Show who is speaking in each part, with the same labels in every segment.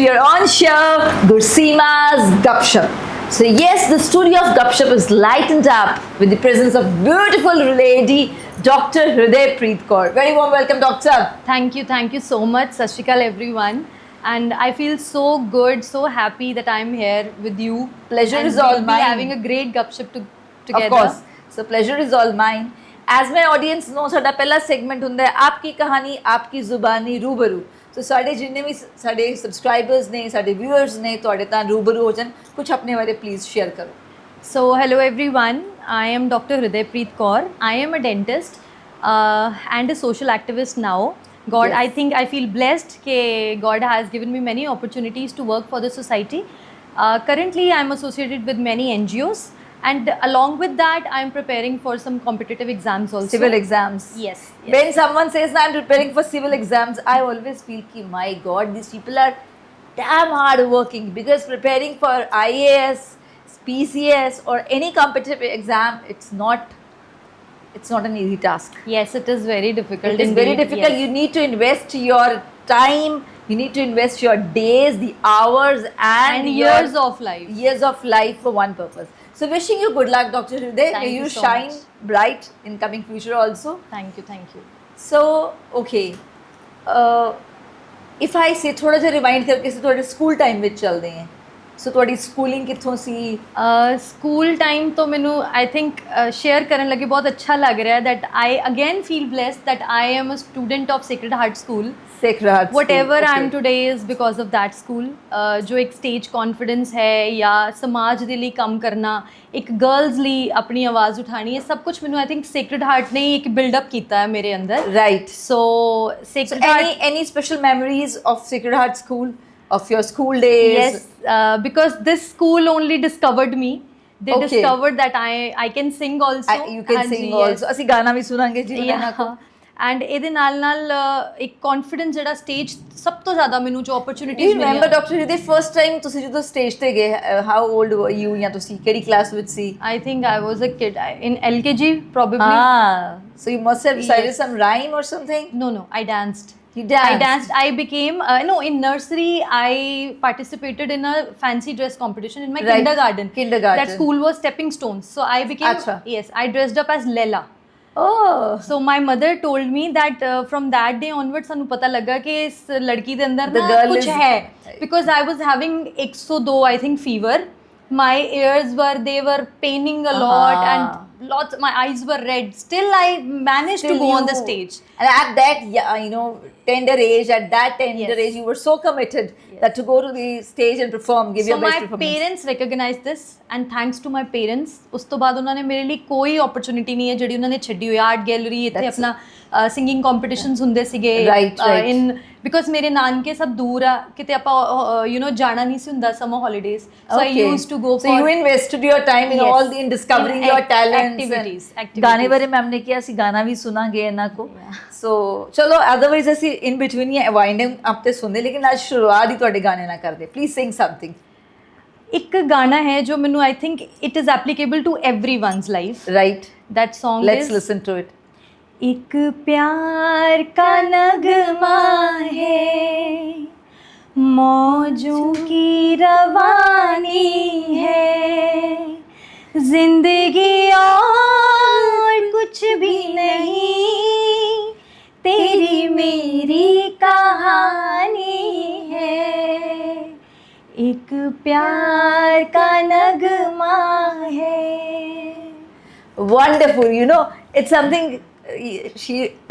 Speaker 1: your own show, Gurseema's Gupshup. So yes, the studio of Gupshup is lightened up with the presence of beautiful lady, Dr. Hriday Preet Kaur. Very warm welcome, Doctor.
Speaker 2: Thank you so much. Sat Shri Akal, everyone. And I feel so good, so happy that I'm here with you.
Speaker 1: Pleasure
Speaker 2: and
Speaker 1: is all
Speaker 2: we'll be
Speaker 1: mine.
Speaker 2: having a great gupshup together.
Speaker 1: Of course. So pleasure is all mine. As my audience know, ਸਾਡਾ ਪਹਿਲਾ segment ਹੁੰਦਾ ਹੈ आपकी कहानी आपकी जुबानी रूबरू. So ਸਾਡੇ ਜਿੰਨੇ ਵੀ ਸਾਡੇ subscribers ਨੇ, ਸਾਡੇ viewers ਨੇ, ਤੁਹਾਡੇ ਤਾਂ रूबरू ਹੋ ਜਾਣ, ਕੁਝ ਆਪਣੇ ਬਾਰੇ please share ਕਰੋ.
Speaker 2: So hello everyone. I am Dr. Hriday Preet Kaur. I am a dentist and a social activist now. God,
Speaker 1: Yes.
Speaker 2: I think I feel blessed that God has given me many opportunities to work for the society. Currently, I am associated with many NGOs. And along with that, I am preparing for some competitive exams also.
Speaker 1: Civil exams.
Speaker 2: Yes.
Speaker 1: When someone says that I'm preparing for civil exams, I always feel ki my God, these people are damn hard working, because preparing for IAS, PCS or any competitive exam, it's not an easy task.
Speaker 2: Yes, it is very difficult.
Speaker 1: It is very
Speaker 2: indeed.
Speaker 1: difficult.
Speaker 2: Yes.
Speaker 1: You need to invest your time, you need to invest your days, the hours and
Speaker 2: years of life.
Speaker 1: Years of life for one purpose. So wishing you good luck, Dr. Hriday.
Speaker 2: Thank
Speaker 1: May
Speaker 2: you
Speaker 1: you
Speaker 2: so
Speaker 1: shine
Speaker 2: much.
Speaker 1: bright in coming future also.
Speaker 2: Thank you.
Speaker 1: So, okay. If I say थोड़ा सा remind करके से थोड़े school time ਵਿੱਚ ਚੱਲਦੇ हैं. So ਤੁਹਾਡੀ schooling ਕਿੱਥੋਂ ਸੀ?
Speaker 2: ਸਕੂਲ ਟਾਈਮ ਤੋਂ ਮੈਨੂੰ ਆਈ ਥਿੰਕ ਸ਼ੇਅਰ ਕਰਨ ਲੱਗੇ ਬਹੁਤ ਅੱਛਾ ਲੱਗ ਰਿਹਾ that I again feel blessed that I am a student of Sacred Heart school
Speaker 1: Sacred Heart
Speaker 2: whatever
Speaker 1: School.
Speaker 2: I am today is because of that school. जो एक स्टेज कॉन्फिडेंस है या समाज ਦੇ ਲਈ ਕੰਮ ਕਰਨਾ, ਇੱਕ ਗਰਲਸ ਲਈ ਆਪਣੀ ਆਵਾਜ਼ ਉਠਾਣੀ, ਇਹ ਸਭ ਕੁਝ ਮੈਨੂੰ ਆਈ ਥਿੰਕ ਸੇਕਰਡ ਹਾਰਟ ਨੇ ਇੱਕ ਬਿਲਡ ਅਪ ਕੀਤਾ ਹੈ ਮੇਰੇ ਅੰਦਰ.
Speaker 1: Right.
Speaker 2: So
Speaker 1: So
Speaker 2: sacred heart.
Speaker 1: any special memories of Sacred Heart School, of your school days?
Speaker 2: Yes, because this school only discovered me. They
Speaker 1: Okay.
Speaker 2: discovered that I can sing also.
Speaker 1: You can
Speaker 2: and
Speaker 1: sing
Speaker 2: yes.
Speaker 1: also. ਅਸੀਂ ਗਾਣਾ ਵੀ ਸੁਣਾਂਗੇ ਜੀ ਇਹਨਾਂ ਕੋ.
Speaker 2: And ਇਹਦੇ ਨਾਲ ਇੱਕ confidence ਜਿਹੜਾ stage ਸਭ ਤੋਂ ਜ਼ਿਆਦਾ ਮੈਨੂੰ ਜੋ
Speaker 1: Do you
Speaker 2: opportunities
Speaker 1: remember, Dr. Hriday, first time ਤੁਸੀਂ ਜਦੋਂ ਸਟੇਜ ਤੇ ਗਏ, how old were you? ਜਾਂ ਤੁਸੀਂ ਕਿਹੜੀ ਕਲਾਸ ਵਿੱਚ ਸੀ?
Speaker 2: I think I was a kid in LKG probably.
Speaker 1: So you must have recited some rhyme or something?
Speaker 2: No, I danced.
Speaker 1: You danced?
Speaker 2: I danced. I became in nursery I participated in a fancy dress competition in my
Speaker 1: Right.
Speaker 2: kindergarten.
Speaker 1: Kindergarten.
Speaker 2: That school was stepping stones. So I became
Speaker 1: Acha.
Speaker 2: yes, I dressed up as Leila.
Speaker 1: Oh.
Speaker 2: So my mother told me that from that day onwards ਸਾਨੂੰ ਪਤਾ ਲੱਗਾ ਕਿ ਇਸ ਲੜਕੀ ਦੇ ਅੰਦਰ
Speaker 1: The
Speaker 2: ਨਾ
Speaker 1: girl
Speaker 2: ਕੁਝ
Speaker 1: is-
Speaker 2: ਹੈ, because I was having 102 I think fever. My ears were paining a lot and lots, my eyes were red. Still I managed to go on the stage.
Speaker 1: And at that tender age,
Speaker 2: Yes.
Speaker 1: age, you were so committed that to go to the stage and perform, give
Speaker 2: So
Speaker 1: your best
Speaker 2: my
Speaker 1: performance.
Speaker 2: parents recognized this and thanks to my parents ਉਸ ਤੋਂ ਬਾਅਦ ਉਹਨਾਂ ਨੇ ਮੇਰੇ ਲਈ ਕੋਈ opportunity ਨਹੀਂ ਹੈ ਜਿਹੜੀ ਉਹਨਾਂ ਨੇ ਛੱਡੀ ਹੋਈ. ਆਰਟ ਗੈਲਰੀ ਇੱਥੇ
Speaker 1: That's
Speaker 2: ਆਪਣਾ ਸਿੰਗਿੰਗ ਕੰਪੀਟੀਸ਼ਨਸ ਹੁੰਦੇ ਸੀਗੇ
Speaker 1: Right.
Speaker 2: ਇਨ ਬਿਕੋਜ਼ ਮੇਰੇ ਨਾਨਕੇ ਸਭ ਦੂਰ ਆ, ਕਿਤੇ ਆਪਾਂ ਜਾਣਾ ਨਹੀਂ ਸੀ ਹੁੰਦਾ summer holidays. So I used to go
Speaker 1: So
Speaker 2: for
Speaker 1: you invested your time in
Speaker 2: Yes.
Speaker 1: all the in discovering your talents.
Speaker 2: activities.
Speaker 1: ਗਾਣੇ ਬਾਰੇ ਮੈਮ ਨੇ ਕਿਹਾ ਸੀ ਗਾਣਾ ਵੀ ਸੁਣਾਂਗੇ ਇਹਨਾਂ ਕੋ. ਸੋ ਚਲੋ ਅਦਰਵਾਈਜ਼ ਅਸੀਂ in between he winding up ਤੇ ਸੁਣਦੇ, ਲੇਕਿਨ ਅੱਜ ਸ਼ੁਰੂਆਤ ਹੀ ਤੁਹਾਡੇ ਗਾਣੇ ਨਾਲ ਕਰਦੇ. Please sing something.
Speaker 2: ਇੱਕ ਗਾਣਾ ਹੈ ਜੋ ਮੈਨੂੰ I think it is applicable to everyone's life.
Speaker 1: Right,
Speaker 2: that song
Speaker 1: let's
Speaker 2: is
Speaker 1: listen to it.
Speaker 2: एक प्यार का नगमा है, मौजों की रवानी है, जिंदगी और कुछ भी नहीं, तेरी मेरी कहानी है, एक प्यार का नगमा है.
Speaker 1: Wonderful. It's something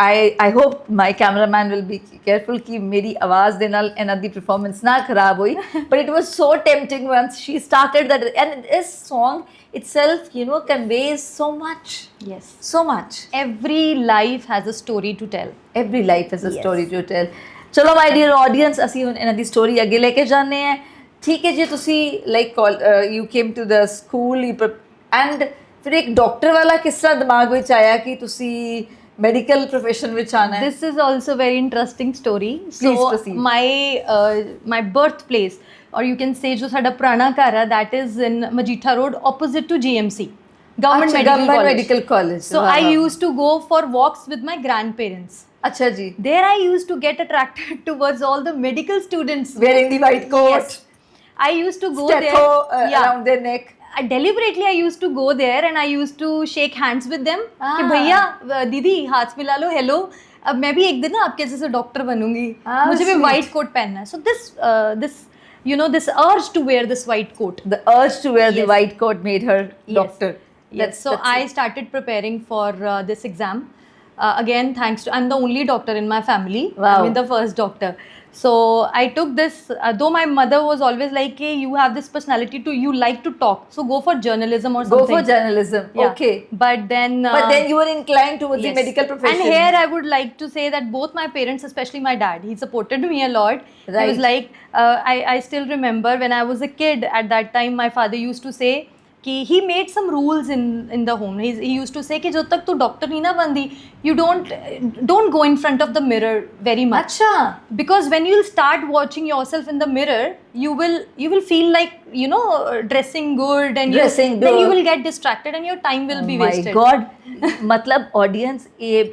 Speaker 1: I hope my cameraman will be careful कि मेरी आवाज़ ਦੇ ਨਾਲ ਇਹਨਾਂ ਦੀ performance ਨਾ ਖਰਾਬ ਹੋਈ. But it was so tempting once she started that, and this song itself conveys so much.
Speaker 2: Yes.
Speaker 1: So much.
Speaker 2: Every life has a story to tell.
Speaker 1: Every life has a
Speaker 2: Yes.
Speaker 1: story to tell. ਚਲੋ my dear audience, ਅਸੀਂ ਹੁਣ ਇਹਨਾਂ ਦੀ story ਅੱਗੇ ਲੈ ਕੇ ਜਾਂਦੇ ਹਾਂ. ਠੀਕ ਹੈ ਜੀ, ਤੁਸੀਂ you came to the school and ਫਿਰ ਇੱਕ ਡਾਕਟਰ ਵਾਲਾ ਕਿਸ ਤਰ੍ਹਾਂ ਦਿਮਾਗ ਵਿੱਚ ਆਇਆ ਕਿ ਤੁਸੀਂ ਮੈਡੀਕਲ profession ਵਿੱਚ ਆਣਾ ਹੈ?
Speaker 2: This is also a very interesting story.
Speaker 1: Please
Speaker 2: So
Speaker 1: proceed.
Speaker 2: my birthplace, or you can say जो साਡਾ पुराना घर है, that is in Majitha Road, opposite to GMC, Government
Speaker 1: अच्छा,
Speaker 2: Medical
Speaker 1: Government
Speaker 2: College.
Speaker 1: Medical College.
Speaker 2: So
Speaker 1: Wow.
Speaker 2: I used to go for walks with my grandparents.
Speaker 1: अच्छा जी,
Speaker 2: There I used to get attracted towards all the medical students.
Speaker 1: wearing the white coat,
Speaker 2: Yes. I used to go
Speaker 1: stetho
Speaker 2: there.
Speaker 1: around their neck.
Speaker 2: Deliberately I used to go there and I used to shake hands with them कि
Speaker 1: Ah.
Speaker 2: भैया दीदी हाथ मिला लो, hello, अब मैं भी एक दिन ना आपके जैसे डॉक्टर बनूंगी, मुझे भी
Speaker 1: sweet.
Speaker 2: वाइट कोट पहनना है. So this you know, this urge to wear this white coat.
Speaker 1: The urge to wear the
Speaker 2: Yes.
Speaker 1: white coat made her doctor.
Speaker 2: Yes, so I started preparing for this exam. Again, thanks to, I'm the only doctor in my family.
Speaker 1: Wow.
Speaker 2: I'm the first doctor. So I took this, though my mother was always like, hey, you have this personality to, you like to talk, so go for journalism or
Speaker 1: Go
Speaker 2: something.
Speaker 1: for journalism.
Speaker 2: Yeah.
Speaker 1: Okay.
Speaker 2: But then
Speaker 1: You were inclined towards the
Speaker 2: yes.
Speaker 1: medical profession.
Speaker 2: And here I would like to say that both my parents, especially my dad, he supported me a lot. He
Speaker 1: Right.
Speaker 2: was like, I still remember when I was a kid, at that time my father used to say कि he made some rules in the home. He used to say कि जब तक तू doctor नहीं ना बनदी, you don't go in front of the mirror very much.
Speaker 1: अच्छा.
Speaker 2: Because when you'll start watching yourself in the mirror, you will feel like, you know, dressing good and
Speaker 1: Dressing
Speaker 2: then you
Speaker 1: good.
Speaker 2: will get distracted and your time will be
Speaker 1: My
Speaker 2: wasted.
Speaker 1: God. मतलब audience ये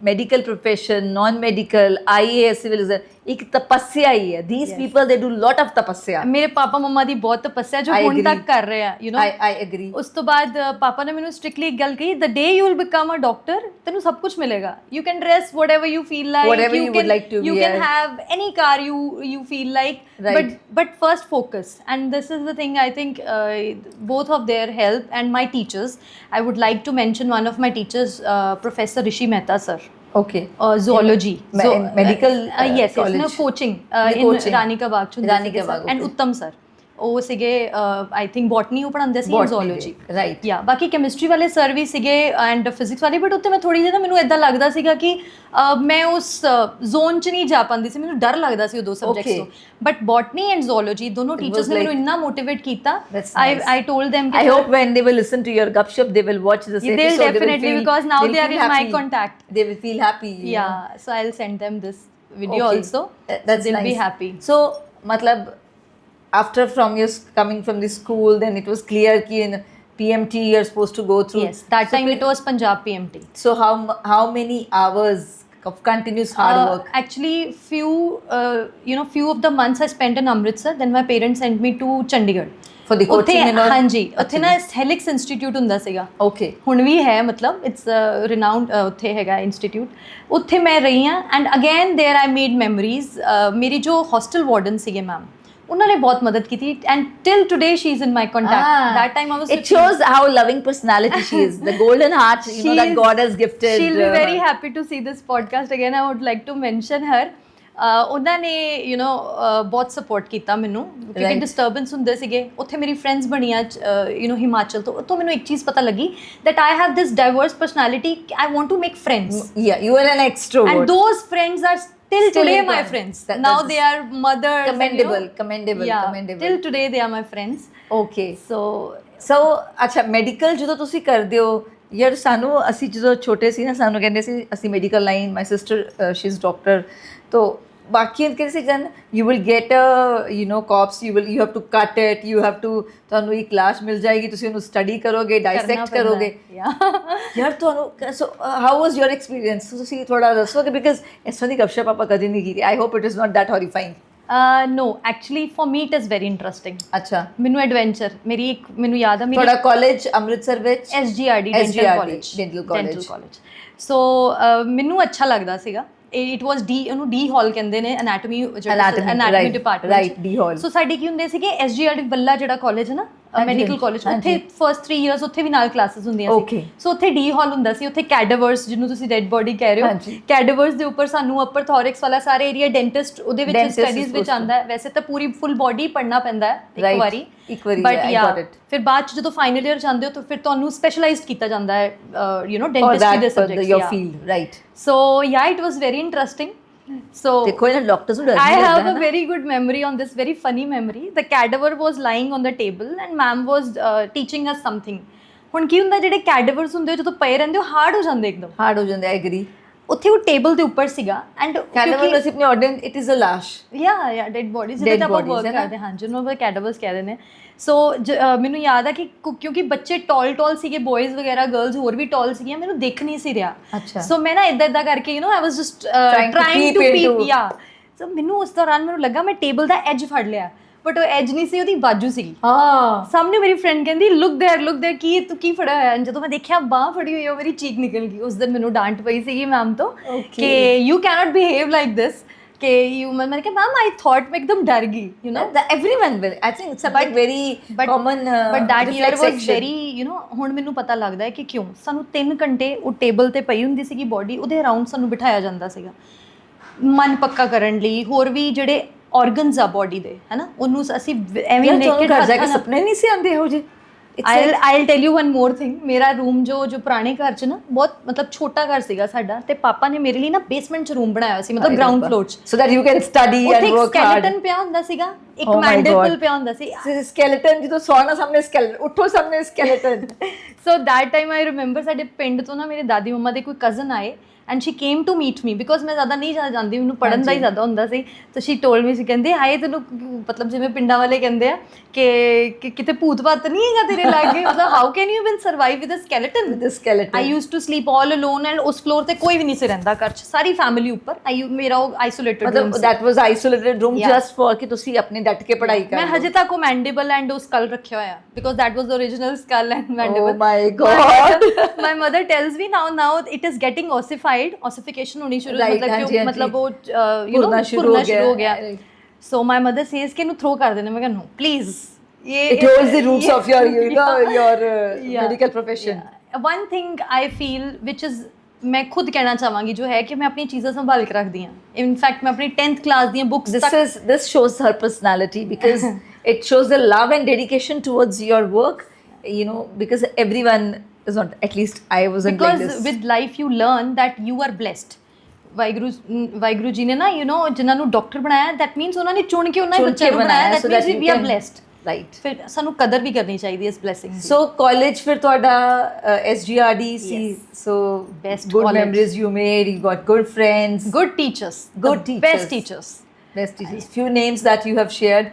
Speaker 1: medical profession, non medical, IAS, civil, एक तपस्या ही है. These people they do lot of तपस्या.
Speaker 2: ਮੇਰੇ ਪਾਪਾ ਮਮਾ ਦੀ ਬਹੁਤ ਤਪੱਸਿਆ ਜੋ
Speaker 1: I
Speaker 2: ਹੁਣ
Speaker 1: agree.
Speaker 2: ਤੱਕ ਕਰ ਰਹੇ ਆ, you know.
Speaker 1: I agree.
Speaker 2: ਉਸ ਤੋਂ ਬਾਅਦ ਪਾਪਾ ਨੇ ਮੈਨੂੰ ਸਟ੍ਰਿਕਟਲੀ ਇੱਕ ਗੱਲ ਕਹੀ, the day you will become a doctor, ਤੈਨੂੰ ਸਭ ਕੁਝ ਮਿਲੇਗਾ. You can dress whatever you feel like.
Speaker 1: Whatever you would like to
Speaker 2: You
Speaker 1: wear.
Speaker 2: can have any car you feel like.
Speaker 1: Right.
Speaker 2: But first focus. And this is the thing, I think both of their help and my teachers. I would like to mention one of my teachers, Professor Rishi Mehta sir.
Speaker 1: Okay.
Speaker 2: Zoology.
Speaker 1: in medical
Speaker 2: yes,
Speaker 1: college.
Speaker 2: no, coaching
Speaker 1: The
Speaker 2: in
Speaker 1: coaching.
Speaker 2: Rani Ka Bagh ਚ
Speaker 1: Rani Ka Bagh,
Speaker 2: and
Speaker 1: okay.
Speaker 2: Uttam sir. ਉਹ ਸੀਗੇ I think botany ਉਹ ਪੜ੍ਹਾਉਂਦੇ ਸੀ,
Speaker 1: Botany
Speaker 2: ਜ਼ੂਓਲੋਜੀ.
Speaker 1: ਦੇ, right.
Speaker 2: ਯਾ ਬਾਕੀ chemistry ਵਾਲੇ sir ਵੀ ਸੀਗੇ ਐਂਡ ਫਿਜ਼ਿਕਸ ਵਾਲੇ, ਬਟ ਉੱਤੇ ਮੈਂ ਥੋੜੀ ਜਿਹੀ ਨਾ, ਮੈਨੂੰ ਇਦਾਂ ਲੱਗਦਾ ਸੀਗਾ ਕਿ ਮੈਂ ਉਸ ਜ਼ੋਨ 'ਚ ਨਹੀਂ ਜਾ ਪਾਉਂਦੀ ਸੀ, ਮੈਨੂੰ ਡਰ ਲੱਗਦਾ ਸੀ ਉਹ ਦੋ ਸਬਜੈਕਟਸ
Speaker 1: Okay.
Speaker 2: ਤੋਂ. ਬਟ ਬੋਟਨੀ ਐਂਡ ਜ਼ੂਓਲੋਜੀ ਦੋਨੋਂ ਟੀਚਰਸ ਨੇ
Speaker 1: like-
Speaker 2: ਮੈਨੂੰ ਇੰਨਾ ਮੋਟੀਵੇਟ ਕੀਤਾ.
Speaker 1: That's nice.
Speaker 2: I told them
Speaker 1: I hope when they will listen to your gupshup, they will watch this
Speaker 2: They'll
Speaker 1: episode.
Speaker 2: definitely, because now
Speaker 1: they'll
Speaker 2: they are
Speaker 1: feel
Speaker 2: in my
Speaker 1: happy.
Speaker 2: contact.
Speaker 1: They will feel happy. you know.
Speaker 2: Yeah, so I'll send them this video
Speaker 1: Okay.
Speaker 2: also.
Speaker 1: That's
Speaker 2: They'll
Speaker 1: nice.
Speaker 2: be happy.
Speaker 1: So, matlab, after from your coming from the school, then it was clear कि in PMT you're supposed to go through.
Speaker 2: Yes, that time it was Punjab PMT.
Speaker 1: So how many hours of continuous hard work?
Speaker 2: Actually, few of the months I spent in Amritsar. Then my parents sent me to Chandigarh.
Speaker 1: For the coaching and all?
Speaker 2: ਹਾਂਜੀ, ਉੱਥੇ ਨਾ helix institute ਹੁੰਦਾ ਸੀਗਾ.
Speaker 1: Okay.
Speaker 2: ਹੁਣ ਵੀ ਹੈ, ਮਤਲਬ it's renowned, ਉੱਥੇ ਹੈਗਾ ਇੰਸਟੀਟਿਊਟ. ਉੱਥੇ ਮੈਂ ਰਹੀ ਹਾਂ and again there I made memories. ਮੇਰੀ ਜੋ ਹੋਸਟਲ ਵਾਰਡਨ ਸੀਗੇ ਮੈਮ, ਉਹਨਾਂ ਨੇ ਬਹੁਤ ਮਦਦ ਕੀਤੀ and till today she is in my contact. That time I was
Speaker 1: It shows how loving personality she is. The golden heart, you know, that God has gifted.
Speaker 2: She'll be very happy to see this podcast again. I would like to mention her. ਉਹਨਾਂ ਨੇ ਬਹੁਤ support ਕੀਤਾ ਮੈਨੂੰ, ਕਿਉਂਕਿ disturbance ਹੁੰਦੇ ਸੀਗੇ ਉੱਥੇ. ਮੇਰੀ ਫਰੈਂਡਸ ਬਣੀਆਂ ਹਿਮਾਚਲ ਤੋਂ. ਉੱਥੋਂ ਮੈਨੂੰ ਇੱਕ ਚੀਜ਼ ਪਤਾ ਲੱਗੀ that I have this diverse personality. I want to make friends.
Speaker 1: Yeah, you are an extrovert.
Speaker 2: And those friends are still today
Speaker 1: in
Speaker 2: my
Speaker 1: contact.
Speaker 2: friends.
Speaker 1: That's
Speaker 2: Now they are mothers.
Speaker 1: commendable,
Speaker 2: and,
Speaker 1: commendable,
Speaker 2: yeah,
Speaker 1: commendable.
Speaker 2: till today they are my friends.
Speaker 1: Okay.
Speaker 2: So
Speaker 1: ਅੱਛਾ, medical ਜਦੋਂ ਤੁਸੀਂ ਕਰਦੇ ਹੋ ਯਾਰ, ਸਾਨੂੰ ਅਸੀਂ ਜਦੋਂ ਛੋਟੇ ਸੀ ਨਾ, ਸਾਨੂੰ ਕਹਿੰਦੇ ਸੀ ਅਸੀਂ medical line, my sister she is doctor, ਤੋ ਬਾਕੀ ਕਹਿੰਦੇ ਸੀ when you will get corpse, you have to cut it, you have to, ਤੁਹਾਨੂੰ ਇੱਕ ਲਾਸ਼ ਮਿਲ ਜਾਏਗੀ, ਤੁਸੀਂ ਉਹਨੂੰ ਸਟੱਡੀ ਕਰੋਗੇ, ਡਾਇਸੈਕਟ ਕਰੋਗੇ. ਯਾਰ ਤੁਹਾਨੂੰ, so how was your experience? ਤੁਸੀਂ ਥੋੜਾ ਦੱਸੋਗੇ, ਬਿਕਾਜ਼ ਇਸ ਤਰ੍ਹਾਂ ਦੀ ਗਪਸ਼ਪ ਆਪਾਂ ਕਦੇ ਨਹੀਂ ਕੀਤੀ. I hope it is not that horrifying.
Speaker 2: no, actually for me it is very interesting.
Speaker 1: ਅੱਛਾ,
Speaker 2: ਮੈਨੂੰ ਐਡਵੈਂਚਰ, ਮੈਨੂੰ ਯਾਦ ਆ
Speaker 1: ਤੁਹਾਡਾ ਕਾਲਜ ਅੰਮ੍ਰਿਤਸਰ ਵਿੱਚ?
Speaker 2: SGRD
Speaker 1: dental college.
Speaker 2: ਸੋ ਮੈਨੂੰ ਅੱਛਾ ਲੱਗਦਾ ਸੀਗਾ. ਇਟ ਵਾਸ ਡੀ, ਉਹਨੂੰ ਡੀ ਹਾਲ ਕਹਿੰਦੇ ਨੇ, ਐਨਾਟਮੀ ਡਿਪਾਰਟਮੈਂਟ.
Speaker 1: ਰਾਈਟ, ਡੀ ਹਾਲ.
Speaker 2: ਸੋ ਸਾਡੇ ਕੀ ਹੁੰਦੇ ਸੀਗੇ, SGRD ਵੱਲਾ ਜਿਹੜਾ ਕਾਲਜ ਹੈ ਨਾ, ਮੈਡੀਕਲ ਕਾਲਜ, ਉੱਥੇ ਫਸਟ 3 ਇਅਰਸ ਉੱਥੇ ਵੀ ਨਾਲ ਕਲਾਸਿਸ ਹੁੰਦੀਆਂ ਸੀ. ਸੋ ਉੱਥੇ ਡੀ ਹਾਲ ਹੁੰਦਾ ਸੀ. ਉੱਥੇ ਕੈਡਾਵਰਸ, ਜਿਹਨੂੰ ਤੁਸੀਂ ਡੈਡ ਬੋਡੀ ਕਹਿ ਰਹੇ ਹੋ, ਕੈਡਾਵਰਸ ਦੇ ਉੱਪਰ ਸਾਨੂੰ ਅਪਰ ਥੋਰਿਕਸ ਵਾਲਾ ਸਾਰਾ ਏਰੀਆ ਡੈਂਟਿਸਟ ਉਹਦੇ ਵਿੱਚ ਸਟੱਡੀਜ਼ ਵਿੱਚ ਆਉਂਦਾ ਹੈ. ਵੈਸੇ ਤਾਂ ਪੂਰੀ ਫੁੱਲ ਬੋਡੀ ਪੜ੍ਹਨਾ ਪੈਂਦਾ ਹੈ ਇੱਕ ਵਾਰੀ, ਬਟ ਯਾ ਫਿਰ ਬਾਅਦ ਚ ਜਦੋਂ ਫਾਈਨਲ ਈਅਰ ਜਾਂਦੇ ਹੋ ਤਾਂ ਫਿਰ ਤੁਹਾਨੂੰ ਸਪੈਸ਼ਲਾਈਜ਼ਡ ਕੀਤਾ ਜਾਂਦਾ ਹੈ, ਡੈਂਟਿਸਟਰੀ ਦੇ subjects.
Speaker 1: your field, right?
Speaker 2: So yeah, it was very interesting. So
Speaker 1: ਦੇਖੋ ਇਹਨਾਂ ਡਾਕਟਰਸ ਨੂੰ ਡਰ
Speaker 2: I
Speaker 1: ਨਹੀਂ
Speaker 2: have
Speaker 1: ਲੱਗਦਾ
Speaker 2: a very good memory on this, very funny memory. The cadaver was lying on the table and ma'am was teaching us something. ਹੁਣ ਕੀ ਹੁੰਦਾ, ਜਿਹੜੇ ਕੈਡਾਵਰਸ ਹੁੰਦੇ ਜਦੋਂ ਪਏ ਰਹਿੰਦੇ ਉਹ ਹਾਰਡ ਹੋ ਜਾਂਦੇ ਇੱਕਦਮ.
Speaker 1: ਹਾਰਡ ਹੋ ਜਾਂਦੇ, I agree.
Speaker 2: ਉੱਥੇ ਉਹ ਟੇਬਲ ਦੇ ਉੱਪਰ ਸੀਗਾ ਐਂਡ
Speaker 1: Cadaver was अपने audience, it is a lash.
Speaker 2: ਯਾ ਡੈਡ ਬੋਡੀਜ਼ ਜਿਹਦੇ ਤੇ ਆਪਾਂ
Speaker 1: Dead bodies,
Speaker 2: ਵਰਕ
Speaker 1: ਹੈ ਨਾ?
Speaker 2: ਕਰਦੇ ਹਾਂ ਜਿਹਨੂੰ ਆਪਾਂ ਕੈਡਾਵਰਸ ਕਹਿੰਦੇ ਨੇ ਸੋ ਮੈਨੂੰ ਯਾਦ ਆ ਕਿ ਕਿਉਂਕਿ ਬੱਚੇ ਟੌਲ ਸੀਗੇ ਬॉयਜ਼ ਵਗੈਰਾ ਗਰਲਸ ਹੋਰ ਵੀ ਟੌਲ ਸੀਗੀਆਂ ਮੈਨੂੰ ਦਿਖ ਨਹੀਂ ਸੀ ਰਿਹਾ
Speaker 1: ਅੱਛਾ।
Speaker 2: ਸੋ ਮੈਂ ਨਾ ਇਦਾਂ ਕਰਕੇ you نو I was just
Speaker 1: Trying to
Speaker 2: trying to
Speaker 1: peep
Speaker 2: peep
Speaker 1: into-
Speaker 2: yeah ਸੋ ਮੈਨੂੰ ਉਸ ਦੌਰਾਨ ਮੈਨੂੰ ਲੱਗਾ ਮੈਂ ਟੇਬਲ ਦਾ ਐਜ ਫੜ ਲਿਆ ਬਟ ਉਹ ਐਜ ਨਹੀਂ ਸੀ ਉਹਦੀ ਬਾਜੂ ਸੀਗੀ
Speaker 1: हाँ
Speaker 2: ਸਾਹਮਣੇ ਮੇਰੀ ਫਰੈਂਡ ਕਹਿੰਦੀ ਲੁੱਕ देयर ਕੀ ਤੂੰ ਕੀ ਫੜਿਆ ਹੋਇਆ ਜਦੋਂ ਮੈਂ ਦੇਖਿਆ ਬਾਹ ਫੜੀ ਹੋਈ ਉਹ ਮੇਰੀ ਚੀਕ ਨਿਕਲ ਗਈ ਉਸ ਦਿਨ ਮੈਨੂੰ ਡਾਂਟ ਪਈ ਸੀਗੀ ਮੈਮ ਤੋਂ
Speaker 1: Okay.
Speaker 2: ਕਿ you cannot behave like this ਕਿ ਯੂ ਮੈਂ ਕਿਹਾ ਮੈਮ ਆਈ ਥॉट ਮੈਂ ਇੱਕਦਮ ਡਰ ਗਈ you نو
Speaker 1: everyone will, I think it's a like very common
Speaker 2: but that year
Speaker 1: reflex
Speaker 2: was
Speaker 1: action.
Speaker 2: Very you نو ਹੁਣ ਮੈਨੂੰ ਪਤਾ ਲੱਗਦਾ ਹੈ ਕਿ ਕਿਉਂ ਸਾਨੂੰ 3 ਘੰਟੇ ਉਹ ਟੇਬਲ ਤੇ ਪਈ ਹੁੰਦੀ ਸੀਗੀ ਬੋਡੀ ਉਹਦੇ ਅਰਾਊਂਡ ਸਾਨੂੰ ਬਿਠਾਇਆ ਜਾਂਦਾ ਸੀਗਾ ਮਨ ਪੱਕਾ ਕਰਨ ਲਈ ਹੋਰ ਵੀ ਜਿਹੜੇ ਆਰਗਨਸ ਆ ਬੋਡੀ ਦੇ ਹੈਨਾ ਉਹਨੂੰ ਅਸੀਂ ਐਵੇਂ
Speaker 1: ਯਾਰ ਤੁਹਾਨੂੰ
Speaker 2: ਨੇਕਡ
Speaker 1: ਘਰ ਜਾ ਕੇ ਸੁਪਨੇ ਨਹੀਂ ਸੀ ਆਉਂਦੇ ਇਹੋ ਜਿਹੇ?
Speaker 2: I'll tell you one more thing ਮੇਰਾ ਰੂਮ ਜੋ ਪੁਰਾਣੇ ਘਰ 'ਚ ਨਾ ਬਹੁਤ ਮਤਲਬ ਛੋਟਾ ਘਰ ਸੀਗਾ ਸਾਡਾ ਤੇ ਪਾਪਾ ਨੇ ਮੇਰੇ ਲਈ ਨਾ ਬੇਸਮੈਂਟ 'ਚ ਰੂਮ ਬਣਾਇਆ ਸੀ ਮਤਲਬ ਗਰਾਊਂਡ ਫਲੋਰ 'ਚ
Speaker 1: so that you can study
Speaker 2: ਉੱਥੇ
Speaker 1: and
Speaker 2: ਇੱਕ
Speaker 1: work hard.
Speaker 2: skeleton ਪਿਆ ਹੁੰਦਾ ਸੀਗਾ ਇੱਕ
Speaker 1: Oh my
Speaker 2: ਮੈਂਡੇਬਲ
Speaker 1: God.
Speaker 2: ਪਿਆ ਹੁੰਦਾ ਸੀ
Speaker 1: skeleton ਜਦੋਂ ਸੌਣਾ ਸਾਹਮਣੇ skeleton ਉੱਠੋ ਸਾਹਮਣੇ skeleton.
Speaker 2: So that time I remember ਸਾਡੇ ਪਿੰਡ ਤੋਂ ਨਾ ਮੇਰੇ ਦਾਦੀ ਮੰਮਾ ਦੇ ਕੋਈ ਕਜ਼ਨ ਆਏ and she came to meet me because ਮੈਂ ਜ਼ਿਆਦਾ ਨਹੀਂ ਜਾਂਦੀ ਮੈਨੂੰ ਪੜ੍ਹਨ ਦਾ ਹੀ ਜ਼ਿਆਦਾ ਹੁੰਦਾ ਸੀ ਤਾਂ ਸ਼ੀ ਟੋਲਡ ਮੀ ਸੀ ਕਹਿੰਦੇ ਹਾਏ ਤੈਨੂੰ ਮਤਲਬ ਜਿਵੇਂ ਪਿੰਡਾਂ ਵਾਲੇ ਕਹਿੰਦੇ ਆ ਕਿ ਕਿਤੇ ਭੂਤ ਭਾਤ ਨਹੀਂ ਹੈਗਾ ਤੇਰੇ ਲਾਗੇ ਮਤਲਬ how can you even survive with a skeleton
Speaker 1: With the skeleton.
Speaker 2: I used to sleep all alone and ਉਸ ਫਲੋਰ ਤੇ ਕੋਈ ਵੀ ਨਹੀਂ ਸੀ ਰਹਿੰਦਾ ਘਰ 'ਚ ਸਾਰੀ ਫੈਮਿਲੀ ਉੱਪਰ ਮੇਰਾ ਉਹ ਆਈਸੋਲੇਟਡ ਰੂਮ
Speaker 1: ਮਤਲਬ that was isolated room
Speaker 2: Yeah.
Speaker 1: just for ਕਿ ਤੁਸੀਂ ਆਪਣੇ ਡਟ ਕੇ ਪੜ੍ਹਾਈ ਕਰ
Speaker 2: ਮੈਂ ਹਜੇ ਤੱਕ ਉਹ ਮੈਂਡੇਬਲ ਐਂਡ ਉਹ ਸਕਲ ਰੱਖਿਆ ਹੋਇਆ because that was the original skull and mandible.
Speaker 1: Oh my God.
Speaker 2: My mother tells me now it is getting ossified. Ossification ਹੋਣੀ ਸ਼ੁਰੂ
Speaker 1: Right,
Speaker 2: ਮਤਲਬ
Speaker 1: ਹਾਂਜੀ,
Speaker 2: ਕਿ
Speaker 1: ਹਾਂਜੀ।
Speaker 2: ਮਤਲਬ ਉਹ
Speaker 1: ਭੁਰਨਾ ਸ਼ੁਰੂ ਹੋ ਗਿਆ।
Speaker 2: ਸੋ ਮਾਈ ਮਦਰ ਸੇਜ਼ ਕਿ ਇਹਨੂੰ ਥਰੋ ਕਰ ਦੇਣਾ ਮੈਂ ਕਿਹਾ no please
Speaker 1: it holds the roots of your medical profession.
Speaker 2: One thing I feel which is ਮੈਂ ਖੁਦ ਕਹਿਣਾ ਚਾਹਾਂਗੀ ਜੋ ਹੈ ਕਿ ਮੈਂ ਆਪਣੀ ਚੀਜ਼ਾਂ ਸੰਭਾਲ ਕੇ ਰੱਖਦੀ ਹਾਂ ਇਨਫੈਕਟ ਮੈਂ ਆਪਣੀ 10th ਕਲਾਸ ਦੀਆਂ books
Speaker 1: This shows her personality because it shows the love and dedication towards your work, you know, because everyone is not, at least I wasn't like
Speaker 2: because
Speaker 1: this.
Speaker 2: with life you learn that you are blessed. Waheguru ji ਨੇ ਨਾ you نو ਜਿਨ੍ਹਾਂ ਨੂੰ doctor ਬਣਾਇਆ that means ਉਹਨਾਂ ਨੇ ਚੁਣ ਕੇ ਉਹਨਾਂ ਦੇ ਬੱਚਿਆਂ ਨੂੰ ਬਣਾਇਆ that means we are blessed.
Speaker 1: Right.
Speaker 2: ਫਿਰ ਸਾਨੂੰ ਕਦਰ ਵੀ ਕਰਨੀ ਚਾਹੀਦੀ ਹੈ ਇਸ ਬਲੇਸਿੰਗ ਦੀ
Speaker 1: So college ਫਿਰ ਤੁਹਾਡਾ SGRD C, so
Speaker 2: Best
Speaker 1: good
Speaker 2: college.
Speaker 1: memories you made, you got good friends,
Speaker 2: good teachers,
Speaker 1: Good
Speaker 2: the
Speaker 1: teachers.
Speaker 2: best teachers.
Speaker 1: best teachers, few names that you have shared.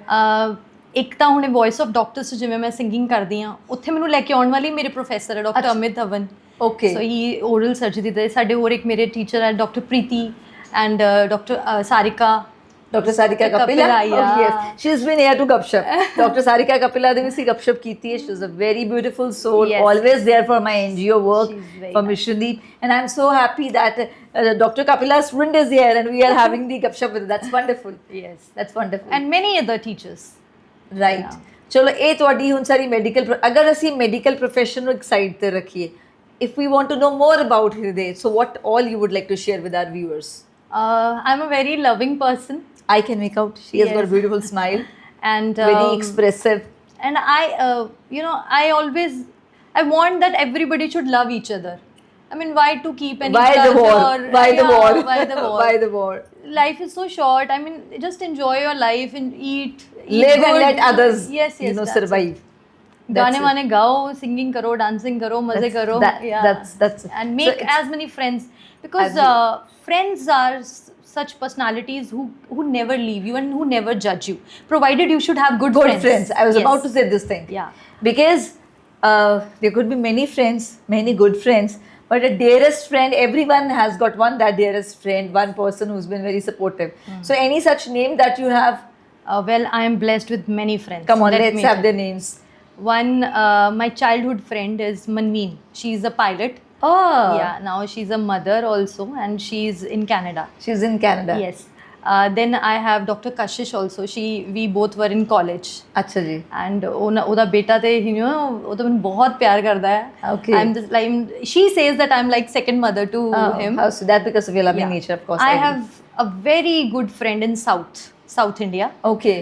Speaker 2: ਇੱਕ ਤਾਂ ਹੁਣੇ voice of doctors ਜਿਵੇਂ ਮੈਂ singing ਕਰਦੀ ਹਾਂ ਉੱਥੇ ਮੈਨੂੰ ਲੈ ਕੇ ਆਉਣ ਵਾਲੀ ਮੇਰੇ ਪ੍ਰੋਫੈਸਰ ਹੈ ਡਾਕਟਰ ਅਮਿਤ ਧਵਨ
Speaker 1: Okay.
Speaker 2: ਸੋ ਹੀ ਓਰਲ ਸਰਜਰੀ ਦੇ ਸਾਡੇ ਹੋਰ ਇੱਕ ਮੇਰੇ ਟੀਚਰ ਹੈ doctor Preeti and doctor Sarika
Speaker 1: Dr. Sarika Kapila.
Speaker 2: Kapila,
Speaker 1: Oh,
Speaker 2: yeah.
Speaker 1: yes. She's been here to Gupshup. Dr. Sarika Kapila ne vi Gupshup ਕੀਤੀ ਹੈ. She's a very beautiful soul,
Speaker 2: Yes.
Speaker 1: always there for my NGO work,
Speaker 2: She's very
Speaker 1: for
Speaker 2: nice.
Speaker 1: Mission Leap. And I'm so happy that Dr. Kapila's friend is here and we are having the Gupshup with her. That's wonderful.
Speaker 2: yes
Speaker 1: That's wonderful.
Speaker 2: and many other teachers.
Speaker 1: Right.
Speaker 2: Yeah.
Speaker 1: ਚਲੋ ਇਹ ਤੁਹਾਡੀ ਹੁਣ ਸਾਰੀ medical ਅਗਰ ਅਸੀਂ medical profession ਨੂੰ ਇੱਕ side ਤੇ ਰੱਖੀਏ, if we want to know more about Hriday, so what all you would like to share with our viewers?
Speaker 2: I'm a very loving person
Speaker 1: I can make out she has got a
Speaker 2: Yes.
Speaker 1: beautiful smile,
Speaker 2: and
Speaker 1: very expressive.
Speaker 2: and I I want that everybody should love each other. I mean, why to keep any
Speaker 1: Why the
Speaker 2: grudge
Speaker 1: war?
Speaker 2: or-
Speaker 1: Why the
Speaker 2: Yeah,
Speaker 1: war?
Speaker 2: why the war?
Speaker 1: Why the war?
Speaker 2: Life is so short. I mean, just enjoy your life and eat
Speaker 1: Live and
Speaker 2: good.
Speaker 1: let others,
Speaker 2: yes,
Speaker 1: you know,
Speaker 2: that's it.
Speaker 1: survive.
Speaker 2: गाने
Speaker 1: it.
Speaker 2: वाने गाओ, singing करो, dancing करो, मजे
Speaker 1: That's-
Speaker 2: करो.
Speaker 1: that-
Speaker 2: Yeah.
Speaker 1: that's-
Speaker 2: and
Speaker 1: so
Speaker 2: make
Speaker 1: it's-
Speaker 2: as many friends because friends are such personalities who never leave you and who never judge you. Provided you should have good friends.
Speaker 1: I was
Speaker 2: Yes.
Speaker 1: about to say this thing.
Speaker 2: Yeah.
Speaker 1: Because there could be many friends, many good friends, but a dearest friend, everyone has got one that dearest friend, one person who's been very supportive. So any such name that you have,
Speaker 2: Well, I am blessed with many friends.
Speaker 1: come on,
Speaker 2: Let
Speaker 1: let's
Speaker 2: me
Speaker 1: have
Speaker 2: tell
Speaker 1: their names.
Speaker 2: you. One, my childhood friend is Manveen. She's a pilot.
Speaker 1: Oh,
Speaker 2: Yeah, now she's a mother also, and she's in Canada.
Speaker 1: she's in Canada.
Speaker 2: Yes. Then I have Dr. Kashish also. We both were in college.
Speaker 1: अच्छा जी.
Speaker 2: And ਉਹਦਾ ਬੇਟਾ ਤੇ you know ਉਹ ਤਾਂ ਮੈਨੂੰ ਬਹੁਤ ਪਿਆਰ ਕਰਦਾ ਹੈ.
Speaker 1: Okay.
Speaker 2: I'm just like she says that I'm like second mother to him.
Speaker 1: How so? That because of your loving
Speaker 2: Yeah.
Speaker 1: nature, of course.
Speaker 2: I
Speaker 1: agree.
Speaker 2: have a very good friend in South India.
Speaker 1: Okay.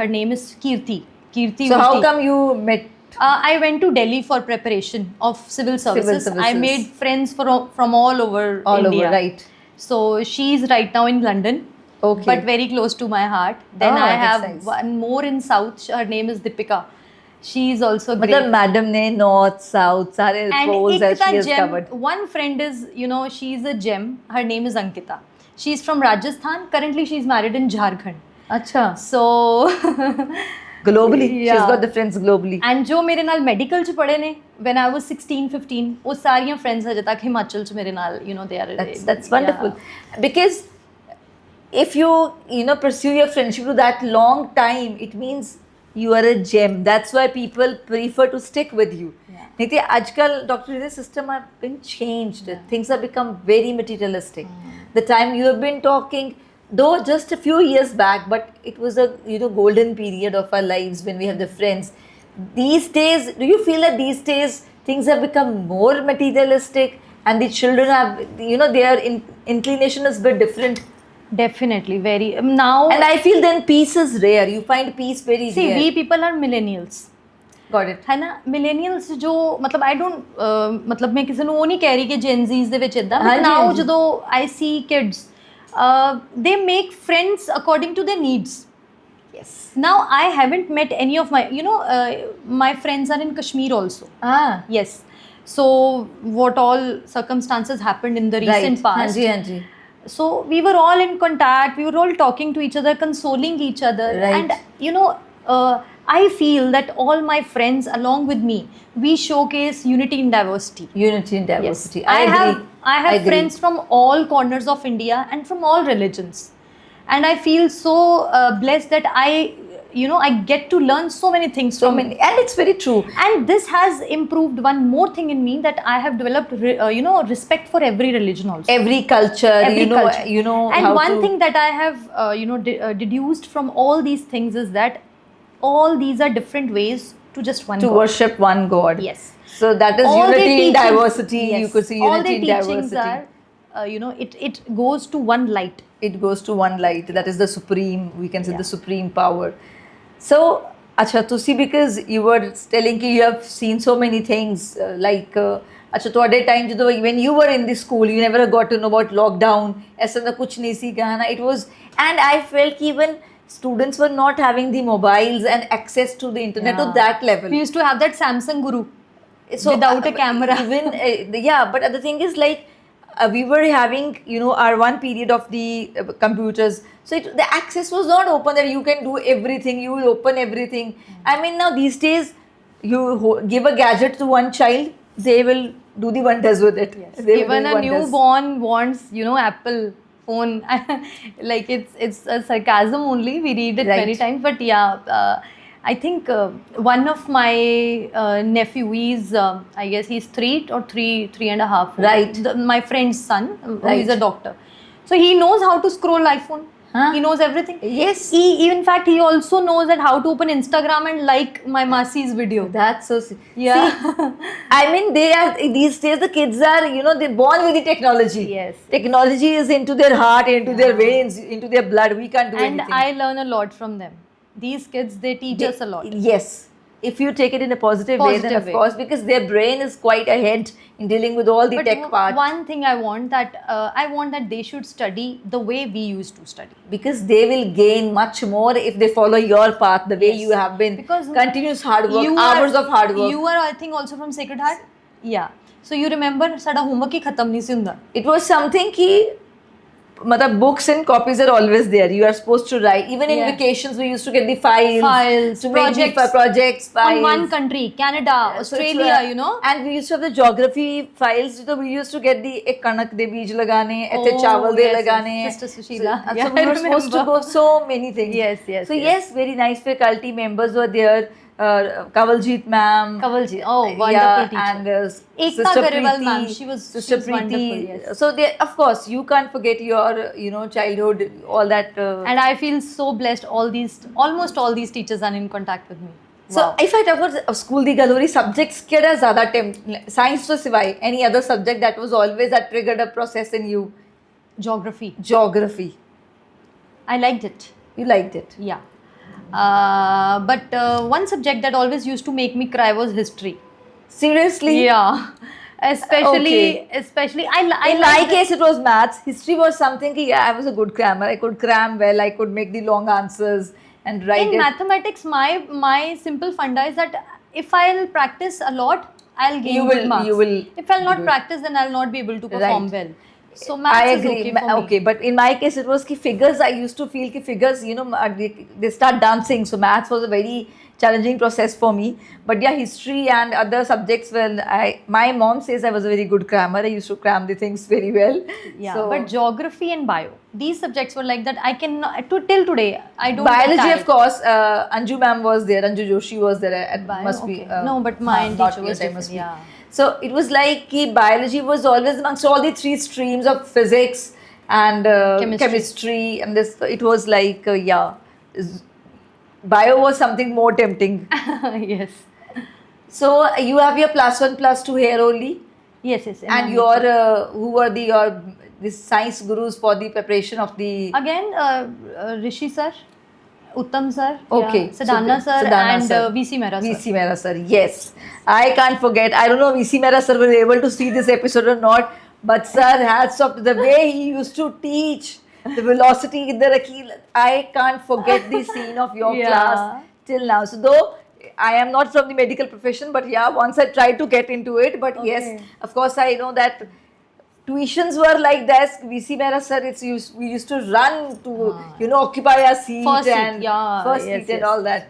Speaker 2: Her name is Kirti. Kirti.
Speaker 1: So how
Speaker 2: Uti.
Speaker 1: come you met?
Speaker 2: I went to Delhi for preparation of civil services. I
Speaker 1: services.
Speaker 2: made friends from all over
Speaker 1: All
Speaker 2: India.
Speaker 1: over, right?
Speaker 2: So she's right now in London.
Speaker 1: Okay.
Speaker 2: But very close to my heart. Then
Speaker 1: Oh,
Speaker 2: I
Speaker 1: that's
Speaker 2: have
Speaker 1: nice.
Speaker 2: one more in South. Her name is Deepika. She's also great.
Speaker 1: मतलब madam ने north south सारे
Speaker 2: And
Speaker 1: poles that she
Speaker 2: Ekta
Speaker 1: has
Speaker 2: gem,
Speaker 1: covered.
Speaker 2: one friend is, she's a gem. Her name is Ankita. She's from Rajasthan. Currently, she's married in Jharkhand.
Speaker 1: अच्छा.
Speaker 2: So,
Speaker 1: Globally, she's
Speaker 2: Yeah.
Speaker 1: got the friends globally.
Speaker 2: and जो मेरे नाल medical च पढ़े ने, when I was 16, 15, वो सारियां friends अजे तक हिमाचल च मेरे नाल, they are.
Speaker 1: That's wonderful. Because if you pursue your friendship to that long time, it means you are a gem. That's why people prefer to stick with you. नहीं तो आजकल doctor system have been changed. Things have become very materialistic. The time you have been talking, though just a few years back, but it was a golden period of our lives when we have the friends. These days, do you feel that these days things have become more materialistic and the children have their inclination is a bit different?
Speaker 2: Definitely, very. Now,
Speaker 1: And I feel then peace is rare. You find peace very
Speaker 2: see,
Speaker 1: rare.
Speaker 2: we people are millennials.
Speaker 1: Got it.
Speaker 2: है ना, millennials जो मतलब I don't मतलब मैं किसी ਨੂੰ ਉਹ ਨਹੀਂ ਕਹਿ ਰਹੀ ਕਿ Gen Zs ਦੇ ਵਿੱਚ ਇਦਾਂ,
Speaker 1: ਹਾਂਜੀ,
Speaker 2: now
Speaker 1: ਹਾਂਜੀ।
Speaker 2: ਜਦੋਂ I see kids, they make friends according to their needs.
Speaker 1: Yes.
Speaker 2: Now I haven't met any of my, my friends are in Kashmir also.
Speaker 1: Ah.
Speaker 2: Yes. So what all circumstances happened in the recent past.
Speaker 1: हाँ जी, हाँ जी.
Speaker 2: So we were all in contact, we were all talking to each other, consoling each other.
Speaker 1: Right.
Speaker 2: And I feel that all my friends along with me, we showcase unity in diversity.
Speaker 1: Unity in diversity.
Speaker 2: Yes.
Speaker 1: I agree.
Speaker 2: I have
Speaker 1: agree.
Speaker 2: friends from all corners of India and from all religions. And I feel so blessed that I get to learn so many things
Speaker 1: So
Speaker 2: from
Speaker 1: many, and it's very true.
Speaker 2: And this has improved one more thing in me, that I have developed, respect for every religion also.
Speaker 1: Every culture,
Speaker 2: Every culture. And
Speaker 1: how
Speaker 2: one
Speaker 1: to,
Speaker 2: thing that I have, deduced from all these things is that all these are different ways to just one
Speaker 1: to
Speaker 2: God.
Speaker 1: worship one God.
Speaker 2: Yes.
Speaker 1: So that is
Speaker 2: All their
Speaker 1: unity in
Speaker 2: teachings-
Speaker 1: diversity.
Speaker 2: yes.
Speaker 1: You could see
Speaker 2: all
Speaker 1: unity in
Speaker 2: their teachings
Speaker 1: diversity.
Speaker 2: are, it goes to one light.
Speaker 1: It goes to one light. That is the supreme. We can say
Speaker 2: Yeah.
Speaker 1: the supreme power. So, acha, tusi, because you were telling you have seen so many things like. अच्छा तो अटे time जो when you were in the school you never got to know about lockdown ऐसा ना कुछ नहीं सीखा है ना. It was, and I felt even students were not having the mobiles and access to the internet to that level.
Speaker 2: We used to have that Samsung Guru
Speaker 1: So,
Speaker 2: without a camera.
Speaker 1: Even yeah, but the thing is like we were having our one period of the computers, so the access was not open that you can do everything, you will open everything. I mean now these days you give a gadget to one child, they will do the wonders with it.
Speaker 2: Yes.
Speaker 1: They will
Speaker 2: Even
Speaker 1: do
Speaker 2: a
Speaker 1: wonders.
Speaker 2: newborn wants, Apple phone. Like it's a sarcasm only. We read it
Speaker 1: Right.
Speaker 2: many times, but yeah, I think one of my nephew is, I guess he's three and a half.
Speaker 1: Right.
Speaker 2: My friend's son, who
Speaker 1: Right.
Speaker 2: is a doctor, so he knows how to scroll iPhone.
Speaker 1: Huh?
Speaker 2: He knows everything.
Speaker 1: Yes.
Speaker 2: In fact, he also knows that how to open Instagram and like my Masi's video.
Speaker 1: That's so.
Speaker 2: Yeah.
Speaker 1: See, I mean, they are these days. The kids are, they're born with the technology.
Speaker 2: Yes.
Speaker 1: Technology is into their heart, into their veins, into their blood. We can't do
Speaker 2: And
Speaker 1: anything.
Speaker 2: I learn a lot from them. These kids, they teach us a lot.
Speaker 1: Yes. If you take it in a positive way, then
Speaker 2: Positive
Speaker 1: of
Speaker 2: way.
Speaker 1: course, because their brain is quite ahead in dealing with all the
Speaker 2: But
Speaker 1: tech part.
Speaker 2: one thing I want that they should study the way we used to study.
Speaker 1: Because they will gain much more if they follow your path, the way
Speaker 2: Yes.
Speaker 1: you have been.
Speaker 2: Because
Speaker 1: continuous hard work,
Speaker 2: You
Speaker 1: hours
Speaker 2: are-
Speaker 1: of hard work.
Speaker 2: You are, I think, also from Sacred Heart. Yeah. So you remember, साडा homework ही खत्म नहीं सी हुंदा.
Speaker 1: It was something ki, matlab books and copies are always there. You are supposed to write. Even in
Speaker 2: Yeah.
Speaker 1: vacations, we used to get the files.
Speaker 2: Files,
Speaker 1: to make the projects, files.
Speaker 2: On one country, Canada,
Speaker 1: So it's
Speaker 2: Australia,
Speaker 1: And we used to have the geography files. So we used to get the ek kanak de beej lagane, ete
Speaker 2: Oh,
Speaker 1: chawal de
Speaker 2: yes, yes.
Speaker 1: lagane.
Speaker 2: Sister Sushila.
Speaker 1: So,
Speaker 2: Yeah,
Speaker 1: so we
Speaker 2: I
Speaker 1: were supposed to
Speaker 2: remember.
Speaker 1: go so many things.
Speaker 2: Yes, yes,
Speaker 1: So
Speaker 2: yes.
Speaker 1: yes, very nice faculty members were there. Kawaljeet ma'am.
Speaker 2: Kavalji. Oh, wonderful
Speaker 1: Yeah,
Speaker 2: teacher.
Speaker 1: and
Speaker 2: Ekta
Speaker 1: Sister
Speaker 2: Garewal
Speaker 1: Preeti,
Speaker 2: ma'am, she was wonderful, yes.
Speaker 1: So they, of course, you can't forget your, childhood, all that.
Speaker 2: And I feel so blessed. Almost all these teachers are in contact with me.
Speaker 1: So
Speaker 2: Wow.
Speaker 1: if I talk about school the gallery subjects, keda zyada science to sivai any other subject that was always that triggered a process in you?
Speaker 2: Geography.
Speaker 1: Geography.
Speaker 2: I liked it.
Speaker 1: You liked it.
Speaker 2: Yeah. But one subject that always used to make me cry was history.
Speaker 1: Seriously?
Speaker 2: Yeah. Especially, I
Speaker 1: In my case, it was maths. History was something ki, yeah, I was a good crammer. I could cram well. I could make the long answers and write
Speaker 2: in
Speaker 1: it.
Speaker 2: mathematics, my simple funda is that if I'll practice a lot, I'll gain
Speaker 1: You
Speaker 2: good
Speaker 1: will-
Speaker 2: marks.
Speaker 1: you will
Speaker 2: If I'll not
Speaker 1: do it.
Speaker 2: practice, then I'll not be able to perform
Speaker 1: Right.
Speaker 2: well. So maths
Speaker 1: I
Speaker 2: is
Speaker 1: agree.
Speaker 2: okay for me.
Speaker 1: Okay, but in my case, it was ki figures. I used to feel ki figures, you know, they start dancing. So maths was a very challenging process for me. But yeah, history and other subjects. Well, my mom says I was a very good crammer. I used to cram the things very well.
Speaker 2: Yeah,
Speaker 1: So,
Speaker 2: but geography and bio, these subjects were like that. I can till today I don't. get
Speaker 1: biology,
Speaker 2: tired.
Speaker 1: of course. Anju ma'am was there. Anju Joshi was there.
Speaker 2: Bio,
Speaker 1: Must be.
Speaker 2: okay. No, but my
Speaker 1: not
Speaker 2: teacher was
Speaker 1: yet, I
Speaker 2: different,
Speaker 1: must be.
Speaker 2: yeah.
Speaker 1: So it was like ki biology was always amongst all the three streams of physics and chemistry, and this. It was like bio was something more tempting.
Speaker 2: Yes.
Speaker 1: So you have your +1, +2 here only,
Speaker 2: Yes, yes.
Speaker 1: and your who were your science gurus for the preparation of the.
Speaker 2: Again, Rishi sir, Uttam sir,
Speaker 1: Okay,
Speaker 2: yeah, Sadhana
Speaker 1: so
Speaker 2: sir,
Speaker 1: Sadhana
Speaker 2: and
Speaker 1: sir.
Speaker 2: VC Mehra sir.
Speaker 1: VC Mehra sir, yes. I can't forget. I don't know if VC Mehra sir was able to see this episode or not, but sir, hats off to the way he used to teach. The velocity, I can't forget the scene of your
Speaker 2: Yeah.
Speaker 1: class till now. So though I am not from the medical profession, but yeah, once I tried to get into it, but yes,
Speaker 2: Okay.
Speaker 1: of course I know that tuitions were like this. VC Mehra sir, we used to run to occupy our seat
Speaker 2: First seat,
Speaker 1: and
Speaker 2: yeah,
Speaker 1: first
Speaker 2: yes,
Speaker 1: seat and
Speaker 2: yes.
Speaker 1: all that.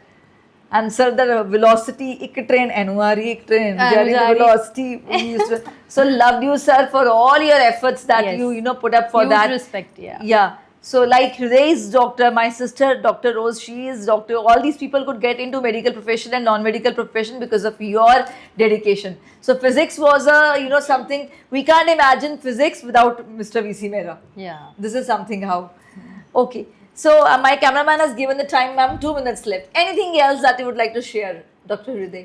Speaker 1: And sir, the velocity, ek train, Anuari, ek train, Anujari, the
Speaker 2: Anujari.
Speaker 1: velocity. We used to, so loved you, sir, for all your efforts that
Speaker 2: Yes.
Speaker 1: you put up for
Speaker 2: Huge
Speaker 1: that.
Speaker 2: respect, yeah.
Speaker 1: Yeah. So like Hriday's doctor, my sister, Dr. Rose, she is doctor. All these people could get into medical profession and non-medical profession because of your dedication. So physics was something we can't imagine physics without Mr. VC Mehra.
Speaker 2: Yeah.
Speaker 1: This is something how. Okay. So my cameraman has given the time, ma'am. 2 minutes left. Anything else that you would like to share, Dr. Hriday?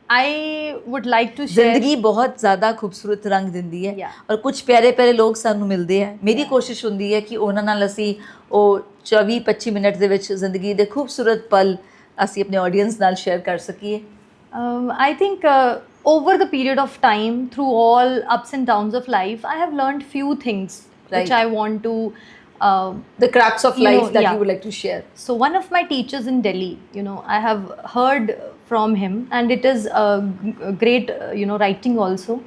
Speaker 2: I would like to share.
Speaker 1: ਜ਼ਿੰਦਗੀ ਬਹੁਤ ਜ਼ਿਆਦਾ ਖੂਬਸੂਰਤ ਰੰਗ ਦਿੰਦੀ ਹੈ
Speaker 2: Yeah.
Speaker 1: ਔਰ ਕੁਝ ਪਿਆਰੇ ਪਿਆਰੇ ਲੋਕ ਸਾਨੂੰ ਮਿਲਦੇ ਆ ਮੇਰੀ ਕੋਸ਼ਿਸ਼ ਹੁੰਦੀ ਹੈ ਕਿ ਉਹਨਾਂ ਨਾਲ ਅਸੀਂ ਉਹ 24-25 ਮਿੰਟ ਦੇ ਵਿੱਚ ਜ਼ਿੰਦਗੀ ਦੇ ਖੂਬਸੂਰਤ ਪਲ ਅਸੀਂ ਆਪਣੇ ਆਡੀਅנס ਨਾਲ ਸ਼ੇਅਰ ਕਰ ਸਕੀਏ
Speaker 2: I think over the period of time, through all ups and downs of life, I have learned few things
Speaker 1: Right.
Speaker 2: which I want to.
Speaker 1: the cracks of
Speaker 2: You know,
Speaker 1: life that
Speaker 2: yeah.
Speaker 1: you would like to share
Speaker 2: So one of my teachers in Delhi, I have heard from him, and it is a great, writing also.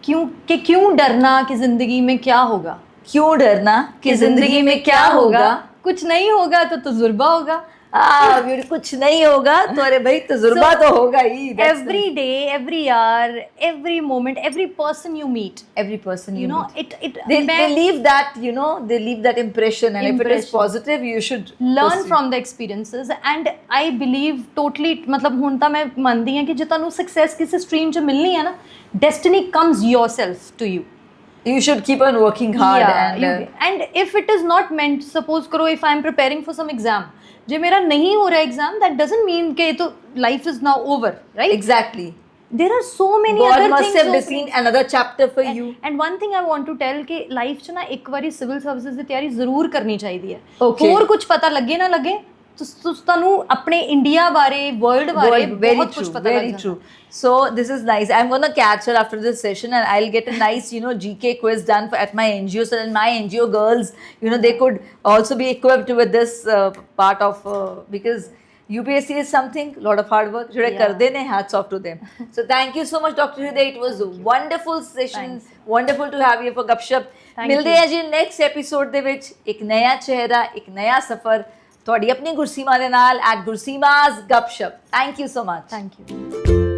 Speaker 2: क्यों डरना कि जिंदगी में क्या होगा?
Speaker 1: क्यों डरना कि जिंदगी में क्या होगा
Speaker 2: कुछ नहीं होगा तो तजुर्बा होगा.
Speaker 1: कुछ नहीं होगा तो अरे भाई तजुर्बा तो होगा ही
Speaker 2: Every day, every hour, every moment, every person you meet,
Speaker 1: every person you meet.
Speaker 2: they
Speaker 1: they leave that they leave that impression, and if it is
Speaker 2: Impression.
Speaker 1: positive you should
Speaker 2: learn
Speaker 1: proceed.
Speaker 2: from the experiences, and I believe totally मतलब ਹੁਣ ਤਾਂ ਮੈਂ ਮੰਨਦੀ ਹਾਂ ਕਿ ਜੇ ਤੁਹਾਨੂੰ success ਕਿਸੇ stream 'ਚ ਮਿਲਣੀ ਹੈ ਨਾ, destiny comes yourself to you.
Speaker 1: You should keep on working hard
Speaker 2: and if it is not meant, suppose करो if I am preparing for some exam, जे मेरा नहीं हो रहा exam, that doesn't mean कि तो life is now over, right?
Speaker 1: exactly
Speaker 2: There are so many
Speaker 1: God
Speaker 2: other
Speaker 1: must
Speaker 2: things
Speaker 1: have
Speaker 2: opening.
Speaker 1: seen another chapter for you.
Speaker 2: And one thing I want to tell कि life 'ਚ ਨਾ ਇੱਕ ਵਾਰੀ civil services ਦੀ ਤਿਆਰੀ ਜ਼ਰੂਰ ਕਰਨੀ ਚਾਹੀਦੀ ਹੈ.
Speaker 1: Okay.
Speaker 2: ਹੋਰ ਕੁਝ ਪਤਾ ਲੱਗੇ ਨਾ ਲੱਗੇ, ਤੁਹਾਨੂੰ ਆਪਣੇ ਇੰਡੀਆ ਬਾਰੇ, ਵਰਲਡ ਬਾਰੇ ਬਹੁਤ ਕੁਝ ਪਤਾ ਲੱਗ
Speaker 1: very
Speaker 2: ਜਾਂਦਾ.
Speaker 1: true. So this is nice. I'm gonna catch her after this session, and I'll get a nice GK quiz done at my NGO, so that my NGO girls they could also be equipped with this part of because UPSC is something, lot of hard work. ਜਿਹੜੇ ਕਰਦੇ ਨੇ, hats off to them. So thank you so much, Dr. Hriday. It was a wonderful session.
Speaker 2: Thanks.
Speaker 1: Wonderful to have you for Gupshup.
Speaker 2: Thank
Speaker 1: ਮਿਲਦੇ
Speaker 2: you.
Speaker 1: ਹਾਂ ਜੀ next episode ਦੇ ਵਿੱਚ ਇੱਕ ਨया ਚਿਹਰਾ, ਇੱਕ ਨया ਸਫ਼ਰ ਤੁਹਾਡੀ ਆਪਣੀ ਗੁਰਸੀਮਾ ਦੇ ਨਾਲ at Gursima's Gupshup. Thank you so much.
Speaker 2: Thank you.